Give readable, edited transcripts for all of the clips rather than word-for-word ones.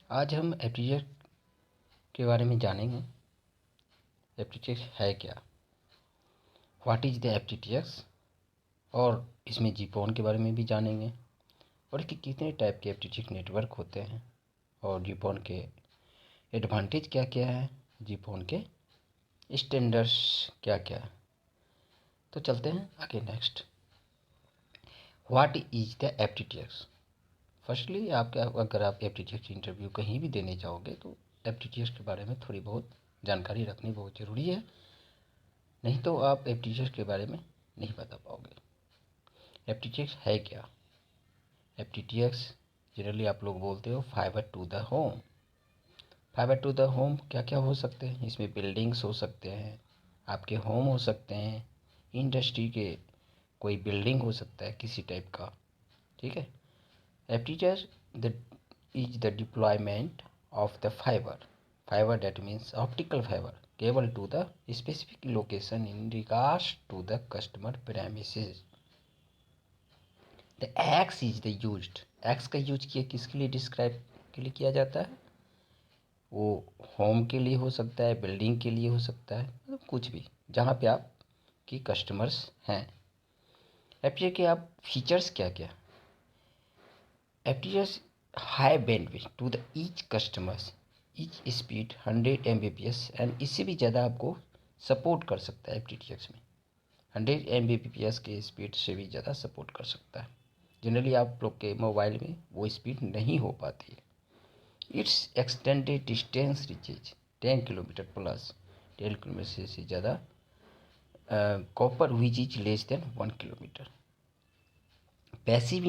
आज हम एफटीटीएक्स के बारे में जानेंगे। एफटीटीएक्स है क्या, व्हाट इज़ द एफटीटीएक्स, और इसमें जीपॉन के बारे में भी जानेंगे और कि कितने टाइप के एफटीटीएक्स नेटवर्क होते हैं और जीपॉन के एडवांटेज क्या क्या है, जीपॉन के स्टैंडर्ड्स क्या क्या है। तो चलते हैं आगे। Next, what is the FTTX. Firstly अगर आप एफटीटीएक्स इंटरव्यू कहीं भी देने जाओगे तो एफटीटीएक्स के बारे में थोड़ी बहुत जानकारी रखनी बहुत ज़रूरी है, नहीं तो आप एफटीटीएक्स के बारे में नहीं बता पाओगे। एफटीटीएक्स है क्या। एफटीटीएक्स जनरली आप लोग बोलते हो fibre to the home. Fibre to the home क्या क्या हो सकते हैं, इसमें बिल्डिंग्स हो सकते हैं, आपके होम हो सकते हैं, इंडस्ट्री के कोई बिल्डिंग हो सकता है किसी टाइप का। ठीक है। FTTX the is the deployment of the fibre that means optical fibre cable to the specific location in regards to the customer premises. The X is the used. X का use किया किसके लिए, describe के लिए किया जाता है। वो होम के लिए हो सकता है, बिल्डिंग के लिए हो सकता है, मतलब कुछ भी जहाँ पे आप की कस्टमर्स हैं। एफटीटीएक्स के आप फीचर्स क्या क्या। FTTX high bandwidth to the each customers, each speed 100 Mbps and इससे भी ज़्यादा आपको सपोर्ट कर सकता है। एफटीटीएक्स में 100 Mbps के स्पीड से भी ज़्यादा सपोर्ट कर सकता है। जनरली आप लोग के मोबाइल में वो स्पीड नहीं हो पाती है। It's extended distance reaches 10 kilometre plus, 10 kilometre से ज़्यादा copper which is less than 1 kilometre. Passive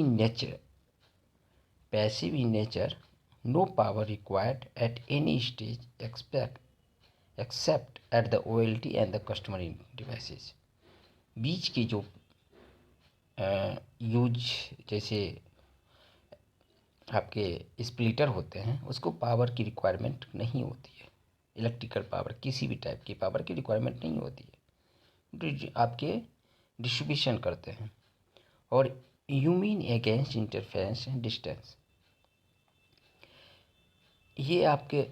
in nature, no power required at any stage except at the OLT end the customer in devices. बीच की जो use जैसे आपके splitter होते हैं उसको पावर की रिक्वायरमेंट नहीं होती है। इलेक्ट्रिकल पावर, किसी भी टाइप की पावर की रिक्वायरमेंट नहीं होती है, आपके डिस्ट्रीब्यूशन करते हैं। और human against interference and distance, ये आपके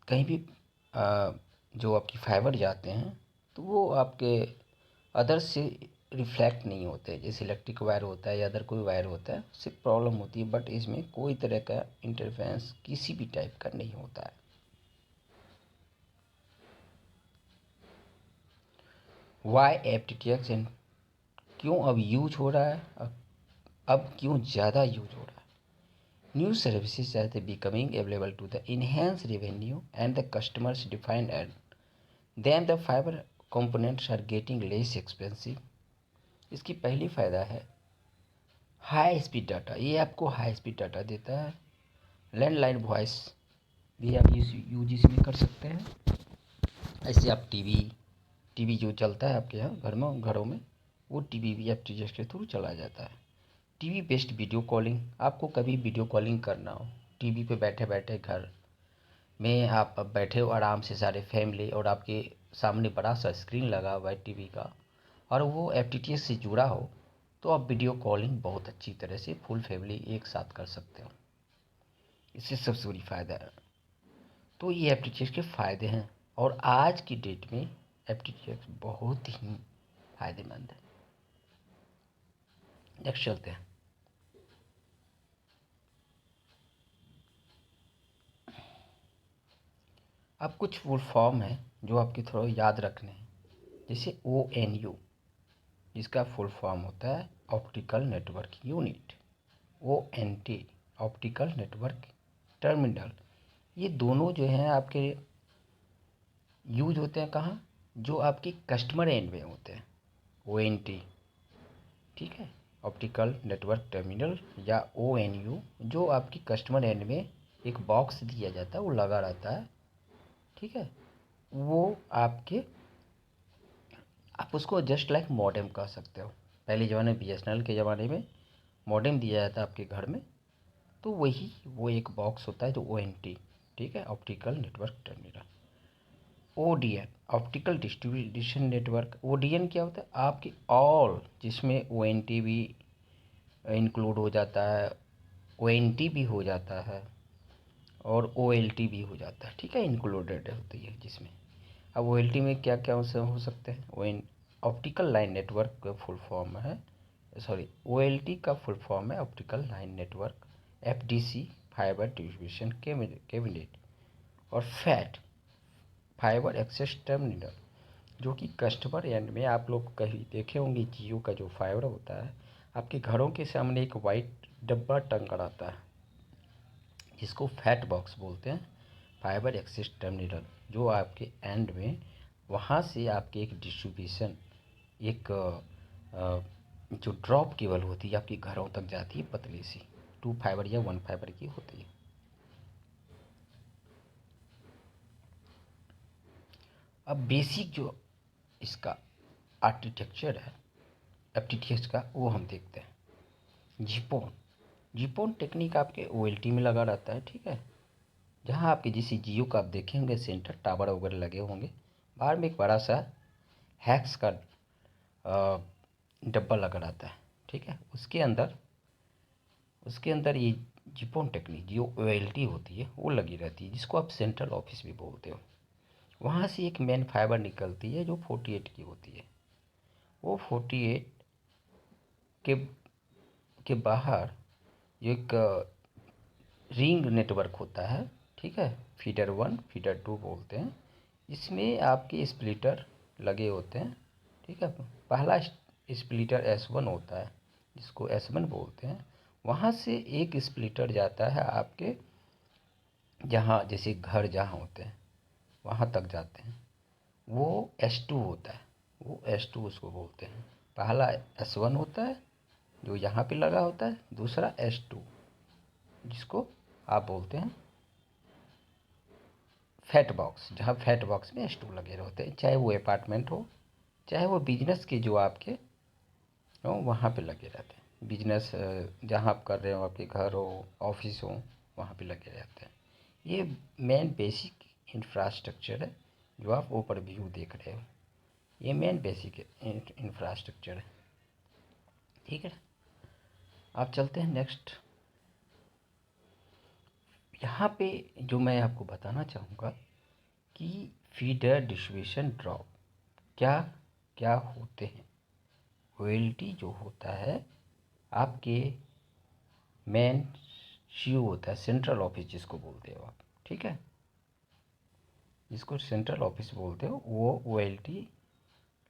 कहीं भी जो आपकी फाइबर जाते हैं तो वो आपके अदर से रिफ्लेक्ट नहीं होते। जैसे इलेक्ट्रिक वायर होता है या अदर कोई वायर होता है उससे प्रॉब्लम होती है, बट इसमें कोई तरह का इंटरफेरेंस किसी भी टाइप का नहीं होता है। वाई एफटीटीएक्स एंड, क्यों अब यूज हो रहा है, अब क्यों ज़्यादा यूज हो रहा है। New services are becoming available to the enhance revenue and the customers defined and then the fibre components are getting less expensive. इसकी पहली फ़ायदा है हाई स्पीड डाटा, ये आपको हाई स्पीड डाटा देता है। लैंडलाइन वॉइस भी आप यूज इसमें कर सकते हैं। ऐसे आप टीवी जो चलता है आपके यहाँ घरों में वो टीवी भी एफटीटीएक्स के थ्रू चला जाता है। टीवी बेस्ड वीडियो कॉलिंग, आपको कभी वीडियो कॉलिंग करना हो टीवी पे बैठे बैठे घर में आप बैठे हो आराम से सारे फैमिली, और आपके सामने बड़ा सा स्क्रीन लगा हुआ है टीवी का और वो एफटीटीएक्स से जुड़ा हो तो आप वीडियो कॉलिंग बहुत अच्छी तरह से फुल फैमिली एक साथ कर सकते हो। इससे सबसे बड़ी फ़ायदा है। तो ये एफटीटीएक्स के फ़ायदे हैं और आज की डेट में एफटीटीएक्स बहुत ही फ़ायदेमंद है। नेक्स्ट चलते हैं। अब कुछ फुल फॉर्म है जो आपकी थोड़ा याद रखने हैं। जैसे ONU, इसका फुल फॉर्म होता है optical network unit. ONT, optical network terminal. ये दोनों जो हैं आपके यूज होते हैं कहाँ, जो आपके कस्टमर एंड में होते हैं। ONT, ठीक है, ऑप्टिकल नेटवर्क टर्मिनल या ONU, जो आपकी कस्टमर एंड में एक बॉक्स दिया जाता है वो लगा रहता है। ठीक है, वो आप उसको जस्ट लाइक मॉडेम कह सकते हो। पहले ज़माने में BSNL के ज़माने में मॉडेम दिया जाता है आपके घर में, तो वो एक बॉक्स होता है जो ONT, ठीक है, optical network terminal. ODN, optical distribution network. ODN क्या होता है, आपकी ऑल, जिसमें ONT भी इंक्लूड हो जाता है, ONT भी हो जाता है, और OLT भी हो जाता है, ठीक है, इंक्लूडेड होती है जिसमें। अब OLT में क्या क्या हो सकते हैं, वो ऑप्टिकल लाइन नेटवर्क का फुल फॉर्म है, सॉरी, OLT का फुल फॉर्म है optical line network, FDC fibre distribution cabinet, और फैट फाइबर एक्सेस टर्मिनल, जो कि कस्टमर एंड में आप लोग कहीं देखे होंगे जियो का जो फाइबर होता है, आपके घरों के सामने एक वाइट डब्बा टंगा रहता है जिसको फैट बॉक्स बोलते हैं, फाइबर एक्सेस टर्मिनल, जो आपके एंड में वहाँ से आपके एक डिस्ट्रीब्यूशन, एक जो ड्रॉप केबल होती है आपके घरों तक जाती है, पतली सी 2 फाइबर या 1 फाइबर की होती है। अब बेसिक जो इसका आर्किटेक्चर है FTTH का, वो हम देखते हैं। जीपोन जीपोन टेक्निक आपके OLT में लगा रहता है, ठीक है, जहाँ आपके जैसे जियो का आप देखे होंगे सेंटर टावर वगैरह लगे होंगे, बाहर में एक बड़ा सा हैक्स का डब्बा लगा रहता है, ठीक है, उसके अंदर ये जीपोन टेक्निक जो OLT होती है वो लगी रहती है, जिसको आप सेंट्रल ऑफिस भी बोलते हो। वहाँ से एक मेन फाइबर निकलती है जो 48 की होती है। वो 48 के के बाहर एक रिंग नेटवर्क होता है, ठीक है, फीडर 1 फीडर 2 बोलते हैं। इसमें आपके स्प्लिटर लगे होते हैं, ठीक है। पहला स्प्लिटर S1 होता है जिसको S1 बोलते हैं। वहाँ से एक स्प्लिटर जाता है आपके जहाँ जैसे घर जहाँ होते हैं वहाँ तक जाते हैं, वो S2 होता है, वो S2 उसको बोलते हैं। पहला S1 होता है जो यहाँ पे लगा होता है, दूसरा S2 जिसको आप बोलते हैं फैट बॉक्स, जहाँ फैट बॉक्स में S2 लगे रहते हैं, चाहे वो अपार्टमेंट हो चाहे वो बिजनेस के जो आपके हो वहाँ पे लगे रहते हैं। बिजनेस जहाँ आप कर रहे हो, आपके घर हो ऑफिस हो, वहाँ पे लगे रहते हैं। ये मेन बेसिक इंफ्रास्ट्रक्चर है जो आप ऊपर व्यू देख रहे हो, ये मेन बेसिक इंफ्रास्ट्रक्चर है, ठीक है। आप चलते हैं नेक्स्ट। यहाँ पे जो मैं आपको बताना चाहूँगा कि फीडर डिस्ट्रीब्यूशन ड्रॉप क्या क्या होते हैं। OLT जो होता है आपके मेन CU होता है, सेंट्रल ऑफिस जिसको बोलते हो आप, ठीक है, जिसको सेंट्रल ऑफिस बोलते हो, वो OLT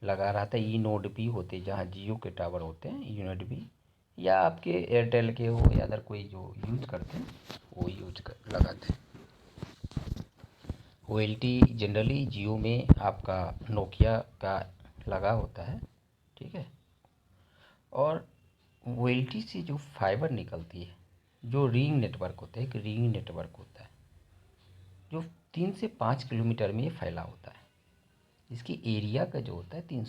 लगा रहता है। ई नोड भी होते हैं, जहाँ जियो के टावर होते हैं ई नोड भी, या आपके एयरटेल के हो या अदर कोई जो यूज करते हैं वो यूज कर लगाते हैं। OLT जनरली जियो में आपका नोकिया का लगा होता है, ठीक है। और OLT से जो फाइबर निकलती है, जो रिंग नेटवर्क होता है, एक रिंग नेटवर्क होता है जो 3 से 5 किलोमीटर में फैला होता है। इसकी एरिया का जो होता है 3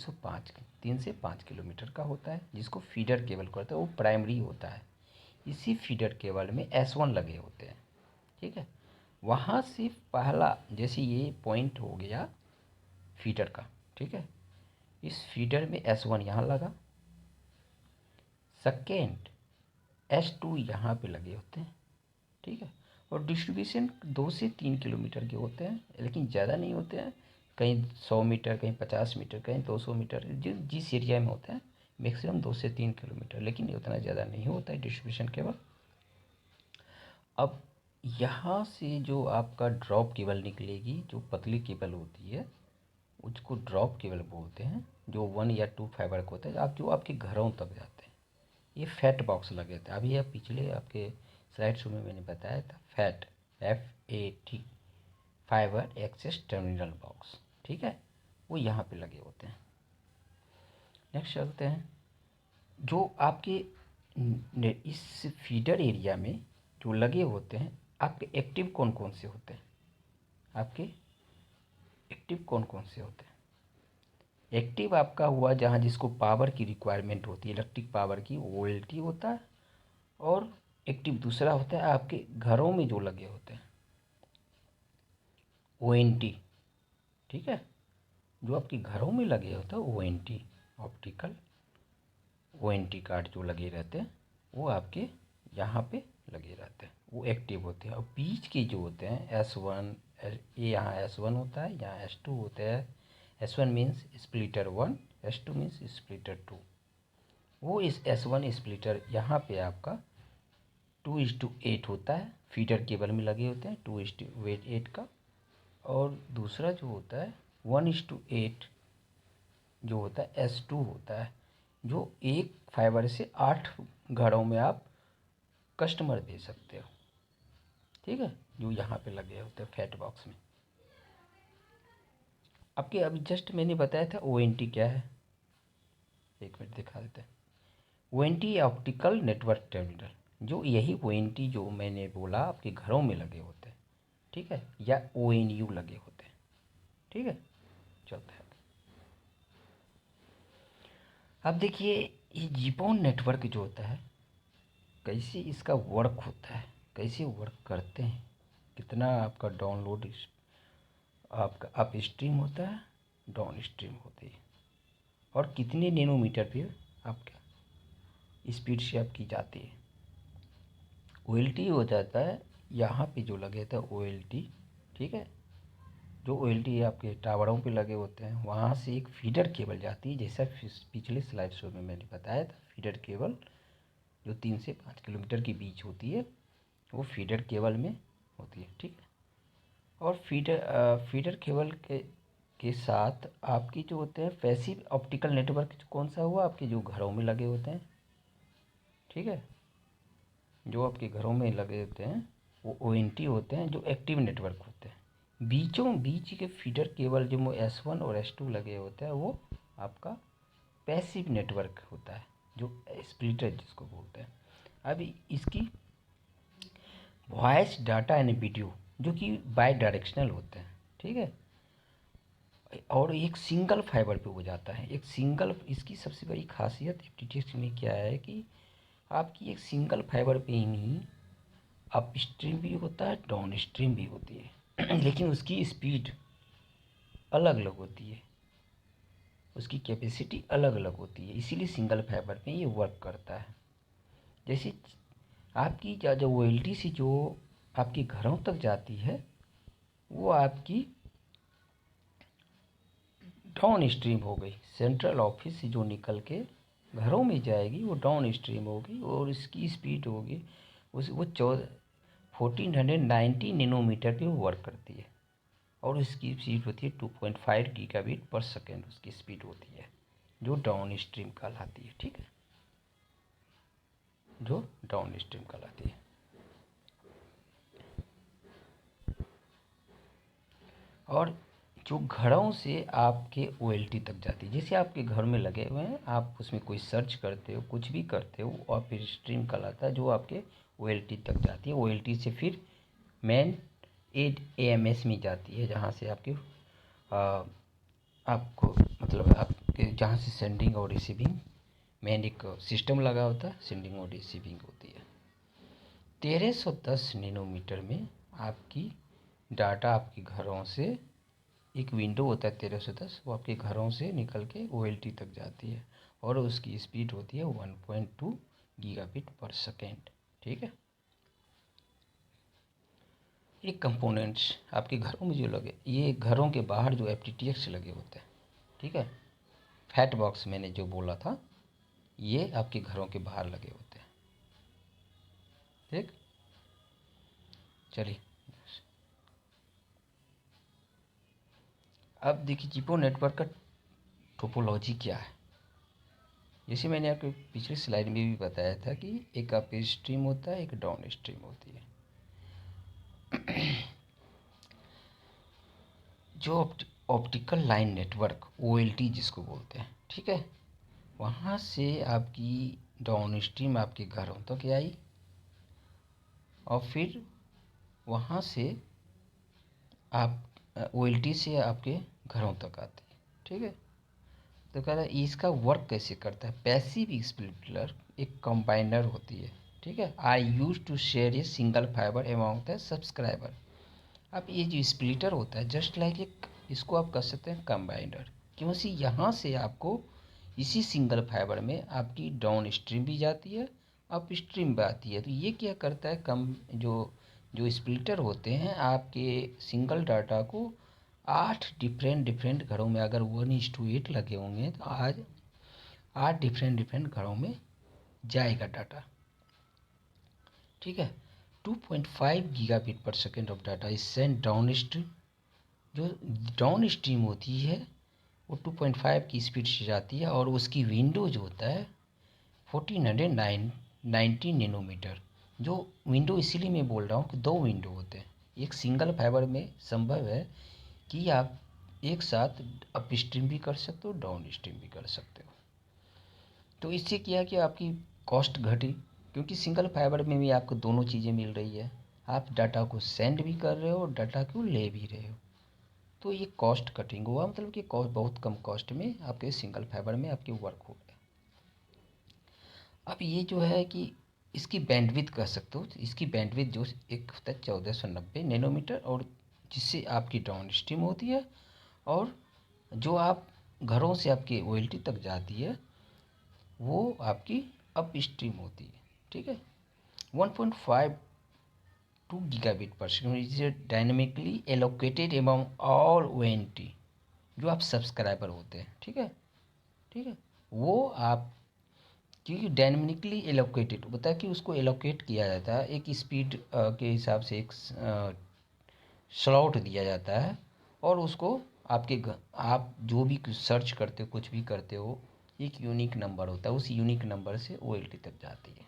से 5 किलोमीटर का होता है, जिसको फीडर केबल कहते हैं, वो प्राइमरी होता है। इसी फीडर केबल में S1 लगे होते हैं, ठीक है। वहाँ से पहला, जैसे ये पॉइंट हो गया फीडर का, ठीक है, इस फीडर में S1 यहाँ लगा, सेकेंड S2 यहाँ पे लगे होते हैं, ठीक है। और डिस्ट्रीब्यूशन 2 से 3 किलोमीटर के होते हैं, लेकिन ज़्यादा नहीं होते हैं, कहीं 100 मीटर, कहीं 50 मीटर, कहीं 200 मीटर, जिस एरिया में होता है मैक्सिमम 2 से 3 किलोमीटर, लेकिन उतना ज़्यादा नहीं होता है डिस्ट्रीब्यूशन केबल। अब यहाँ से जो आपका ड्रॉप केबल निकलेगी, जो पतली केबल होती है उसको ड्रॉप केबल बोलते हैं, जो 1 या 2 फाइबर का होता है, आप जो आपके घरों तक जाते हैं। ये फैट बॉक्स लगे थे, अभी आप पिछले आपके स्लाइड शो में मैंने बताया था, fat FAT fibre access terminal box, ठीक है, वो यहाँ पे लगे होते हैं। नेक्स्ट चलते हैं, जो आपके इस फीडर एरिया में जो लगे होते हैं, आपके एक्टिव कौन कौन से होते हैं, आपके एक्टिव कौन कौन से होते हैं। एक्टिव आपका हुआ जहाँ जिसको पावर की रिक्वायरमेंट होती है, इलेक्ट्रिक पावर की, OLT होता है। और एक्टिव दूसरा होता है आपके घरों में जो लगे होते हैं, ONT, ठीक है, जो आपके घरों में लगे होते हैं ONT, ऑप्टिकल ONT कार्ड जो लगे रहते हैं वो आपके यहाँ पे लगे रहते हैं, वो एक्टिव होते हैं, और बीच के जो होते हैं S1, ये यहाँ S1 होता है, यहाँ S2 होता है। S1 means splitter 1, S2 means splitter 2। वो इस S1 स्प्लिटर यहाँ पे आपका 2:8 होता है, फीडर केबल में लगे होते हैं 2:8 का। और दूसरा जो होता है 1:8 जो होता है S2 होता है, जो एक फाइबर से 8 घरों में आप कस्टमर दे सकते हो, ठीक है, जो यहाँ पे लगे होते हैं फैट बॉक्स में। आपके अभी जस्ट मैंने बताया था ONT क्या है, एक मिनट दिखा देते हैं। ONT ऑप्टिकल नेटवर्क टर्मिनल, जो यही ONT जो मैंने बोला आपके घरों में लगे होते हैं, ठीक है, या ONU लगे होते हैं, ठीक है। चलते हैं अब देखिए, ये जीपॉन नेटवर्क जो होता है कैसे इसका वर्क होता है, कैसे वर्क करते हैं, कितना आपका डाउनलोड आपका अप स्ट्रीम होता है, डाउन स्ट्रीम होती है, और कितने नैनोमीटर पे आपका स्पीड से आप की जाती है। OLT हो जाता है यहाँ पे जो लगे था OLT, ठीक है, जो OLT आपके टावरों पे लगे होते हैं, वहाँ से एक फीडर केबल जाती है, जैसा पिछले स्लाइड शो में मैंने बताया था। फीडर केबल जो 3 से 5 किलोमीटर के बीच होती है, वो फीडर केबल में होती है, ठीक है। और फीडर केबल के साथ आपकी जो होते हैं पैसिव ऑप्टिकल नेटवर्क, कौन सा हुआ, आपके जो घरों में लगे होते हैं, ठीक है, जो आपके घरों में लगे होते हैं वो ONT होते हैं, जो एक्टिव नेटवर्क होते हैं। बीचों बीच के फीडर केबल जो S1 और S2 लगे होते हैं, वो आपका पैसिव नेटवर्क होता है, जो स्प्लिटर जिसको बोलते हैं। अभी इसकी वॉइस डाटा एंड वीडियो जो कि बाई डायरेक्शनल होते हैं, ठीक है, और एक सिंगल फाइबर पे हो जाता है। एक सिंगल, इसकी सबसे बड़ी खासियत FTTX में क्या है कि आपकी एक सिंगल फाइबर पे ही अप स्ट्रीम भी होता है, डाउन स्ट्रीम भी होती है लेकिन उसकी स्पीड अलग अलग होती है, उसकी कैपेसिटी अलग अलग होती है, इसीलिए सिंगल फाइबर पे ये वर्क करता है। जैसे आपकी जो OLT से जो आपके घरों तक जाती है, वो आपकी डाउन स्ट्रीम हो गई। सेंट्रल ऑफिस से जो निकल के घरों में जाएगी वो डाउन स्ट्रीम होगी, और इसकी स्पीड होगी वो 1490 नैनोमीटर पे वर्क करती है, और इसकी स्पीड होती है 2.5 गीगाबिट पर सेकेंड, उसकी स्पीड होती है, जो डाउन स्ट्रीम कहलाती है, ठीक है, जो डाउन स्ट्रीम कहलाती है। और जो घरों से आपके OLT तक जाती है, जैसे आपके घर में लगे हुए हैं, आप उसमें कोई सर्च करते हो, कुछ भी करते हो, और फिर स्ट्रीम कहलाता है, जो आपके OLT तक जाती है। OLT से फिर मेन AMS में जाती है, जहाँ से आपके आपको मतलब आपके जहाँ से सेंडिंग और रिसीविंग मेन एक सिस्टम लगा होता है, सेंडिंग और रिसीविंग होती है। 1310 नैनोमीटर में आपकी डाटा आपके घरों से, एक विंडो होता है 1310, वो आपके घरों से निकल के OLT तक जाती है, और उसकी स्पीड होती है 1.2 गीगाबिट पर सेकेंड, ठीक है। ये कंपोनेंट्स आपके घरों में जो लगे, ये घरों के बाहर जो FTTX लगे होते हैं, ठीक है, फैट बॉक्स मैंने जो बोला था, ये आपके घरों के बाहर लगे होते हैं, ठीक। चलिए अब देखिए जीपॉन नेटवर्क का टोपोलॉजी क्या है। जैसे मैंने आपको पिछले स्लाइड में भी बताया था कि एक अप स्ट्रीम होता है, एक डाउन स्ट्रीम होती है। जो ऑप्टिकल लाइन नेटवर्क OLT जिसको बोलते हैं, ठीक है, वहाँ से आपकी डाउन स्ट्रीम आपके घरों तक आई, और फिर वहाँ से आप OLT से आपके घरों तक आती है, ठीक है। तो कह रहा है इसका वर्क कैसे करता है। पैसिव स्प्लिटर एक कंबाइनर होती है, ठीक है, I use to share a single fibre amount the subscriber. अब ये जो स्प्लिटर होता है जस्ट लाइक एक, इसको आप कह सकते हैं कंबाइनर, क्योंकि यहाँ से आपको इसी सिंगल फाइबर में आपकी डाउन स्ट्रीम भी जाती है, अप स्ट्रीम पे आती है। तो ये क्या करता है, कम जो जो स्प्लिटर होते हैं आपके सिंगल डाटा को 8 डिफरेंट डिफरेंट घरों में, अगर 1:8 लगे होंगे तो आज 8 डिफरेंट डिफरेंट घरों में जाएगा डाटा। ठीक है। 2.5 gigabit per second of data is send down stream. जो डाउन स्ट्रीम होती है वो 2.5 की स्पीड से जाती है, और उसकी विंडो जो होता है 1490 नैनोमीटर। जो विंडो इसीलिए मैं बोल रहा हूँ कि दो विंडो होते हैं। एक सिंगल फाइबर में संभव है कि आप एक साथ अप स्ट्रीम भी कर सकते हो, डाउन स्ट्रीम भी कर सकते हो। तो इससे क्या कि आपकी कॉस्ट घटी, क्योंकि सिंगल फाइबर में भी आपको दोनों चीज़ें मिल रही है। आप डाटा को सेंड भी कर रहे हो और डाटा को ले भी रहे हो। तो ये कॉस्ट कटिंग हुआ, मतलब कि कॉस्ट बहुत कम कॉस्ट में आपके सिंगल फाइबर में आपके वर्क हो गया। अब ये जो है कि इसकी बैंडविड्थ कह सकते हो, इसकी बैंडविड्थ जो एक होता है 1490 नैनोमीटर, और जिससे आपकी डाउन स्ट्रीम होती है, और जो आप घरों से आपकी ओएलटी तक जाती है वो आपकी अप स्ट्रीम होती है। ठीक है। 1.52 gigabit per second is dynamically allocated among all ONT, जो आप सब्सक्राइबर होते हैं। ठीक है। ठीक है। वो आप, क्योंकि डायनेमिकली एलोकेटेड होता है कि उसको एलोकेट किया जाता है एक स्पीड के हिसाब से, एक स्लॉट दिया जाता है, और उसको आप जो भी सर्च करते हो, कुछ भी करते हो, एक यूनिक नंबर होता है, उस यूनिक नंबर से ओएलटी तक जाती है।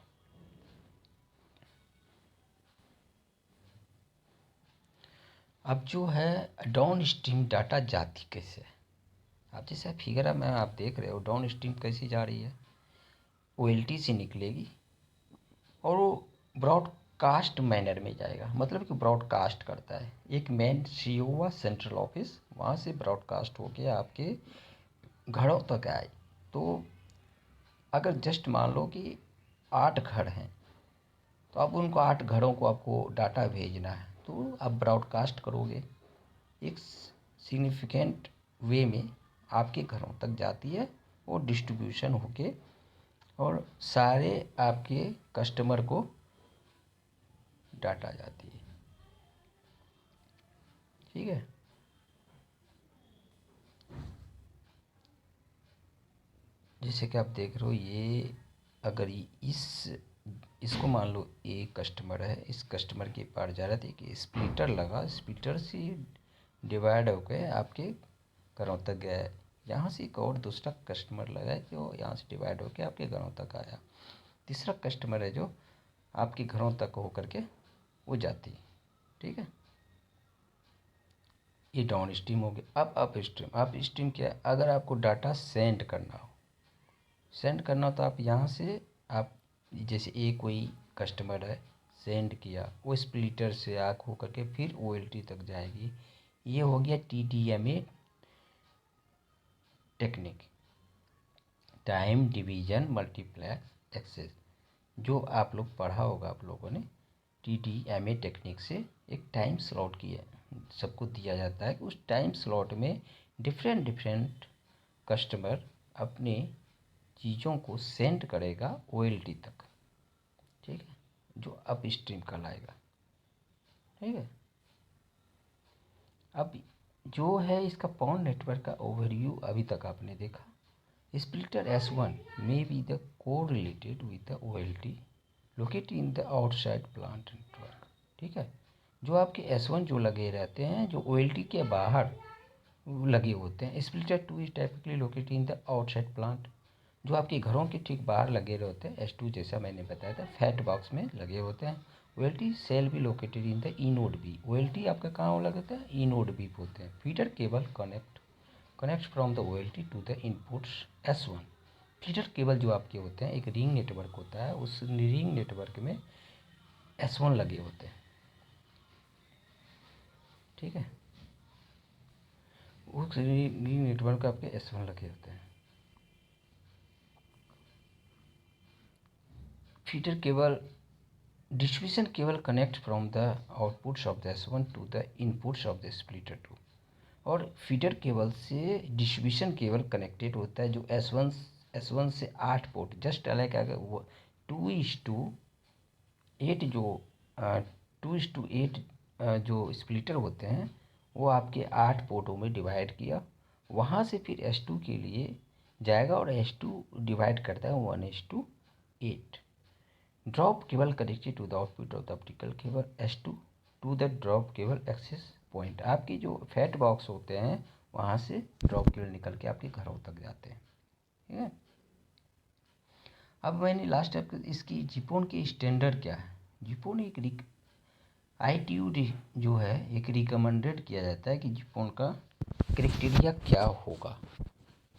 अब जो है डाउन स्ट्रीम डाटा जाती कैसे है, आप जैसे फिगर में आप देख रहे हो डाउन स्ट्रीम कैसी जा रही है, ओएलटी से निकलेगी और वो ब्रॉडकास्ट मैनर में जाएगा। मतलब कि ब्रॉडकास्ट करता है, एक मेन सीओ हुआ सेंट्रल ऑफिस, वहाँ से ब्रॉडकास्ट होके आपके घरों तक आए। तो अगर जस्ट मान लो कि 8 घर हैं, तो अब उनको 8 घरों को आपको डाटा भेजना है, तो आप ब्रॉडकास्ट करोगे, एक सिग्निफिकेंट वे में आपके घरों तक जाती है और डिस्ट्रीब्यूशन होके और सारे आपके कस्टमर को डाटा जाती है। ठीक है। जैसे कि आप देख रहे हो, ये अगर इसको मान लो एक कस्टमर है, इस कस्टमर के पार जा रहा था, एक स्प्लिटर लगा, स्प्लिटर से डिवाइड होकर आपके घरों तक गया है। यहाँ से एक और दूसरा कस्टमर लगा है जो यहाँ से डिवाइड होकर आपके घरों तक आया। तीसरा कस्टमर है जो आपके घरों तक होकर के वो जाती है। ठीक है। ये डाउन स्ट्रीम हो गया। अब अप स्ट्रीम क्या है, अगर आपको डाटा सेंड करना हो, तो आप यहाँ से आप जैसे एक कोई कस्टमर है, सेंड किया, वो स्प्लिटर से आग हो करके फिर ओएलटी तक जाएगी। ये हो गया TDMA technique, time division multiplex access. जो आप लोग पढ़ा होगा आप लोगों ने, टीडीएमए टेक्निक से एक टाइम स्लॉट किया सबको दिया जाता है कि उस टाइम स्लॉट में डिफरेंट डिफरेंट कस्टमर अपने चीज़ों को सेंड करेगा ओएलटी तक। ठीक है। जो अप स्ट्रीम कहलाएगा। ठीक है। अब जो है इसका पॉन नेटवर्क का ओवरव्यू अभी तक आपने देखा। Splitter S1 may be the correlated with the OLT located in the outside plant network। ठीक है। जो आपके S1 जो लगे रहते हैं, जो OLT के बाहर लगे होते हैं। Splitter 2 is typically located in the outside plant, जो आपके घरों के ठीक बाहर लगे रहते हैं। S2 जैसा मैंने बताया था फैट बॉक्स में लगे होते हैं। OLT shall be located in the e node B. OLT आपका कहाँ लगता है, ई नोड बी होते हैं। Feeder cable connect from the OLT to the inputs S1। Feeder cable जो आपके होते हैं, एक रिंग नेटवर्क होता है, उस रिंग नेटवर्क में S1 लगे होते हैं। ठीक है। उस रिंग नेटवर्क आपके S1 लगे होते हैं। Feeder cable distribution cable connect from the outputs of the S1 to the inputs of the splitter 2। और फीडर केबल से डिस्ट्रीब्यूशन केबल कनेक्टेड होता है जो S1 से 8 पोर्ट, जस्ट लाइक अगर वो 2:8 जो 2:8 जो स्प्लिटर होते हैं वो आपके 8 पोर्टों में डिवाइड किया, वहाँ से फिर S2 के लिए जाएगा और S2 डिवाइड करता है 1:8। Drop cable connected to the output of the optical cable S2 to the drop cable access point. आपकी जो फैट बॉक्स होते हैं वहाँ से ड्रॉप केबल निकल के आपके घरों तक जाते हैं। ठीक है, अब मैंने लास्ट टाइप इसकी जीपोन की स्टैंडर्ड क्या है। जीपोन एक ITU जो है एक रिकमेंडेड किया जाता है कि जीपोन का क्राइटेरिया क्या होगा,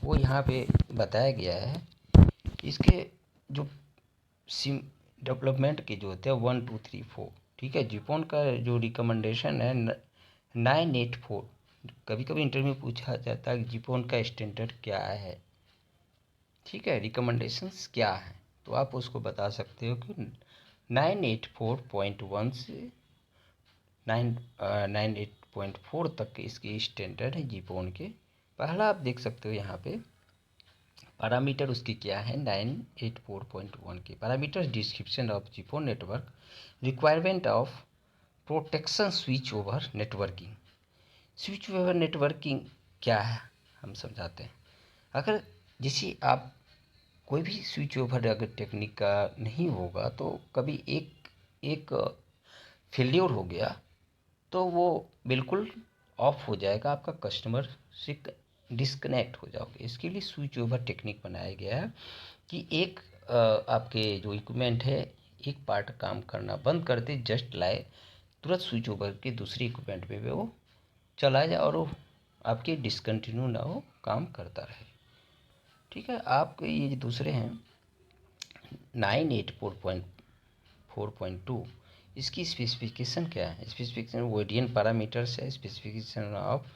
वो यहाँ पे बताया गया है। इसके जो सिम डेवलपमेंट के जो होते हैं 1 2 3 4, ठीक है। जीपोन का जो रिकमेंडेशन है 984। कभी कभी इंटरव्यू में पूछा जाता है कि जीपोन का स्टैंडर्ड क्या है, ठीक है, रिकमेंडेशंस क्या है, तो आप उसको बता सकते हो कि 984.1 से 998.4 तक के इसके स्टैंडर्ड है जीपोन के। पहला आप देख सकते हो यहाँ पे पैरामीटर उसकी क्या है। 984.1 के parameter description of GPON network, requirement of protection switch over networking. Switch over networking क्या है हम समझाते हैं। अगर जैसे आप कोई भी स्विच ओवर अगर टेक्निक का नहीं होगा तो कभी एक फेल्योर हो गया तो वो बिल्कुल ऑफ हो जाएगा, आपका कस्टमर से डिस्कनेक्ट हो जाओगे। इसके लिए स्विच ओवर टेक्निक बनाया गया है कि एक आपके जो इक्विपमेंट है एक पार्ट काम करना बंद कर दे, जस्ट लाए तुरंत स्विच ओवर के दूसरे इक्विपमेंट पे वो चला जाए और वो आपके डिसकंटिन्यू ना हो, काम करता रहे। ठीक है, आपके ये जो दूसरे हैं 984.4.2, इसकी स्पेसिफिकेशन क्या है। स्पेसिफिकेशन वोडियन पैरामीटर्स है। Specification of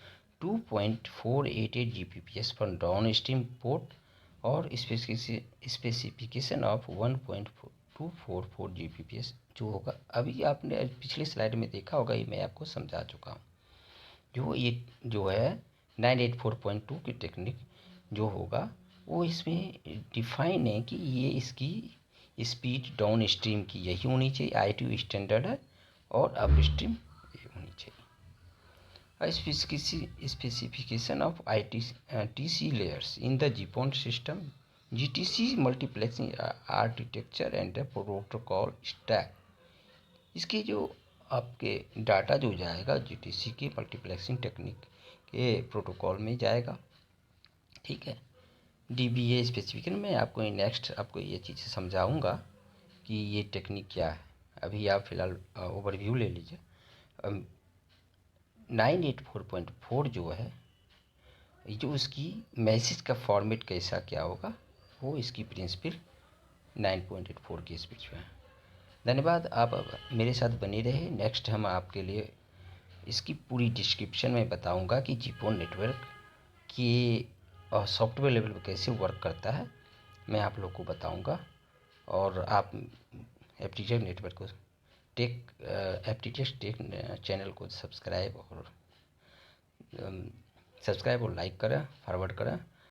2.488 Gbps for down stream port और स्पेसिफिकेशन ऑफ 1.244 Gbps जो होगा। अभी आपने पिछले स्लाइड में देखा होगा, ये मैं आपको समझा चुका हूँ। जो ये जो है 984.2 की टेक्निक जो होगा वो इसमें डिफाइन है कि ये इसकी स्पीड डाउन स्ट्रीम की यही होनी चाहिए, ITU स्टैंडर्ड है, और अप स्ट्रीम ये होनी चाहिए। Specification of TC layers in the GPON system, GTC multiplexing architecture and protocol stack. इसकी जो आपके डाटा जो जाएगा GTC की मल्टीप्लेक्सिंग टेक्निक के प्रोटोकॉल में जाएगा, ठीक है। DBA स्पेसिफिकेशन में आपको नेक्स्ट आपको ये चीज़ समझाऊंगा कि ये टेक्निक क्या है। अभी आप फिलहाल ओवरव्यू ले लीजिए। 984.4 जो है जो उसकी मैसेज का फॉर्मेट कैसा क्या होगा वो इसकी प्रिंसिपल 9.84 की स्पीच में है। धन्यवाद, आप मेरे साथ बने रहे। नेक्स्ट हम आपके लिए इसकी पूरी डिस्क्रिप्शन में बताऊंगा कि जीपोन नेटवर्क की सॉफ्टवेयर लेवल पर कैसे वर्क करता है, मैं आप लोग को बताऊंगा। और आप एप्टीट्यूड नेटवर्क को एप्टीट्यूड टेक चैनल को सब्सक्राइब और लाइक करें, फॉरवर्ड करें।